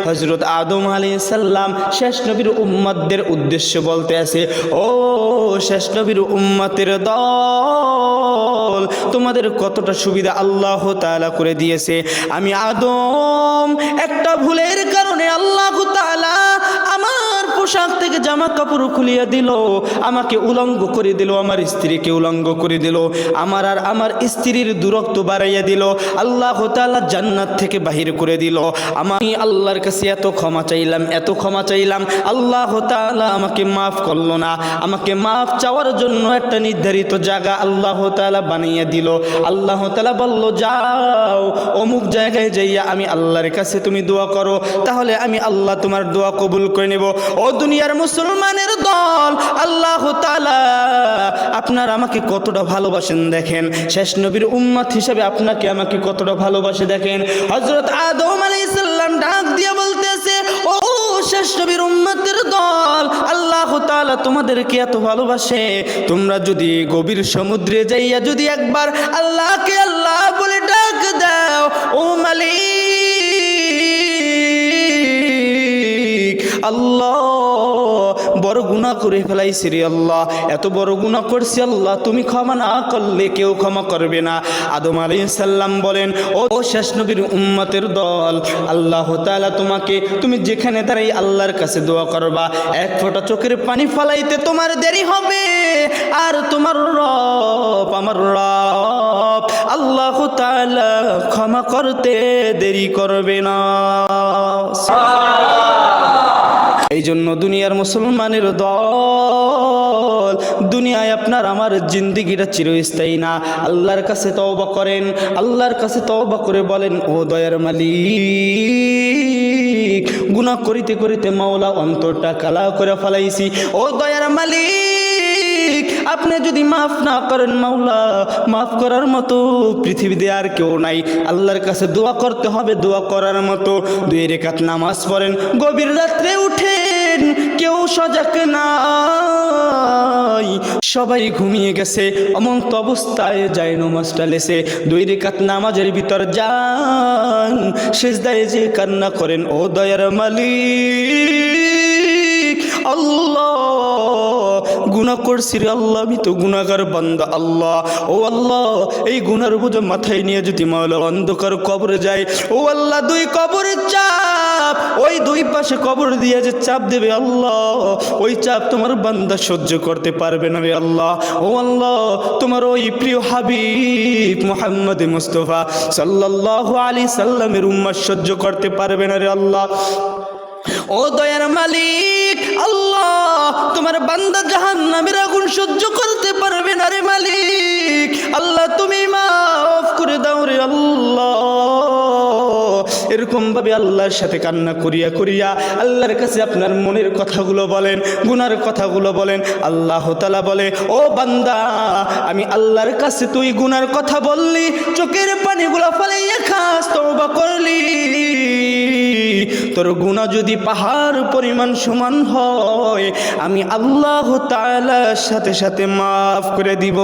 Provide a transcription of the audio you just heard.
হযরত আদম আলাইহিস সালাম শেষ নবীর উম্মতদের উদ্দেশ্য বলতে আছে, ও শেষ নবীর উম্মতের দল, তোমাদের কতটা সুবিধা আল্লাহ তাআলা করে দিয়েছে। আমি আদম একটা ভুলের কারণে আল্লাহ তাআলা আমার পোশাক থেকে জামা কাপড় খুলিয়ে দিল, আমাকে উলঙ্গ করে দিল, আমার স্ত্রীকে উলঙ্গ করে দিল, আমার আর আমার স্ত্রীর দূরত্ব বাড়াইয়া দিল, আল্লাহ তাআলা জান্নাত থেকে বাহির করে দিল। আমি আল্লাহর কাছে এত ক্ষমা চাইলাম, এত ক্ষমা চাইলাম, আল্লাহ তাআলা আমাকে মাফ করলো না। আমাকে মাফ চাওয়ার জন্য একটা নির্ধারিত জায়গা আল্লাহ তাআলা বানিয়ে দিল। আল্লাহ তাআলা বলল, যাও অমুক জায়গায় যাইয়া আমি আল্লাহর কাছে তুমি দোয়া করো, তাহলে আমি আল্লাহ তোমার দোয়া কবুল করে নেব। ও দুনিয়ার মুসলমানের দল, আল্লাহ তাআলা আপনার আমাকে কতটা ভালোবাসেন দেখেন, শেষ নবীর উম্মত হিসেবে আপনাকে আমাকে কতটা ভালোবাসে দেখেন। হযরত আদম আলাইহিস সালাম ডাক দিয়ে বলতেছে, ও শেষ নবীর উম্মতের দল, আল্লাহ তাআলা তোমাদেরকে এত ভালোবাসে, তোমরা যদি গভীর সমুদ্রে যাইয়া যদি একবার আল্লাহকে আল্লাহ বলে ডাক দাও, ও মালিক আল্লাহ বড় গুনাহ করে ফেলাইছি রে আল্লাহ, এত বড় গুনাহ করছি আল্লাহ, তুমি ক্ষমা না করলে কেউ ক্ষমা করবে না। আদম আলাইহিস সালাম বলেন, ও শেষ নবীর উম্মতের দল, আল্লাহ তাআলা তোমাকে তুমি যেখানে দাঁড়াই আল্লাহর কাছে দোয়া করবা, এক ফোঁটা চোখের পানি ফলাইতে তোমার দেরি হবে, আর তোমার রব আমার রব আল্লাহ তাআলা ক্ষমা করতে দেরি করবে না। এই জন্য দুনিয়ার মুসলমানের দল, দুনিয়ায় আপনার আমার জিন্দেগিটা চিরস্থায়ী না। আল্লাহর কাছে তওবা করেন, আল্লাহর কাছে তওবা করে বলেন, ও দয়ার মালিক, গুনাহ করিতে করিতে মাওলা অন্তরটা কালা করে ফেলাইছি, ও দয়ার মালিক আপনি যদি মাফ না করেন মাওলা, মাফ করার মতো পৃথিবীতে আর কেউ নাই। আল্লাহর কাছে দোয়া করতে হবে, দোয়া করার মতো 2 রাকাত নামাজ পড়েন, গভীর রাত্রে উঠেন, কেউ সজাগ নাই, সবাই ঘুমিয়ে গেছে, অমন্ত অবস্থায় যায় নামাজটা লেসে 2 রাকাত নামাজের ভিতর যান, সিজদায় যে কান্না করেন, ও দয়ার মালিক আল্লাহ গুনাহ করছি রে আল্লাহ, আমি তো গুনাহগার বান্দা আল্লাহ, ও আল্লাহ এই গুনার বোঝা মাথায় নিয়ে যদি মাওলা অন্ধকার কবরে যায়, ও আল্লাহ 2 কবরের চাপ, ওই 2 পাশে কবর দিয়ে যে চাপ দেবে আল্লাহ, ওই চাপ তোমার বান্দা সহ্য করতে পারবে না রে আল্লাহ। ও আল্লাহ তোমার ওই প্রিয় হাবিব মুহাম্মদ মুস্তাফা সাল্লাল্লাহু আলাইহি সাল্লামের উম্মত সহ্য করতে পারবে না রে আল্লাহ। ও দয়ার মালিক আল্লাহ তোমার বান্দা জাহান্নামের আগুন সহ্য করতে পারবে না রে মালিক, আল্লাহ তুমি মাফ করে দাও রে আল্লাহ। এরকম ভাবে আল্লাহর সাথে কান্না করিয়া করিয়া আল্লাহর কাছে আপনার মনের কথাগুলো বলেন, গুনার কথাগুলো বলেন। আল্লাহ তাআলা বলে, ও বান্দা আমি আল্লাহর কাছে তুই গুনার কথা বললি, চোখের পানিগুলো ফেলাইয়া খাস তওবা করলি, তোর গুনাহ যদি পাহাড় পরিমাণ সমান হয়, আমি আল্লাহ তাআলার সাথে সাথে মাফ করে দিব।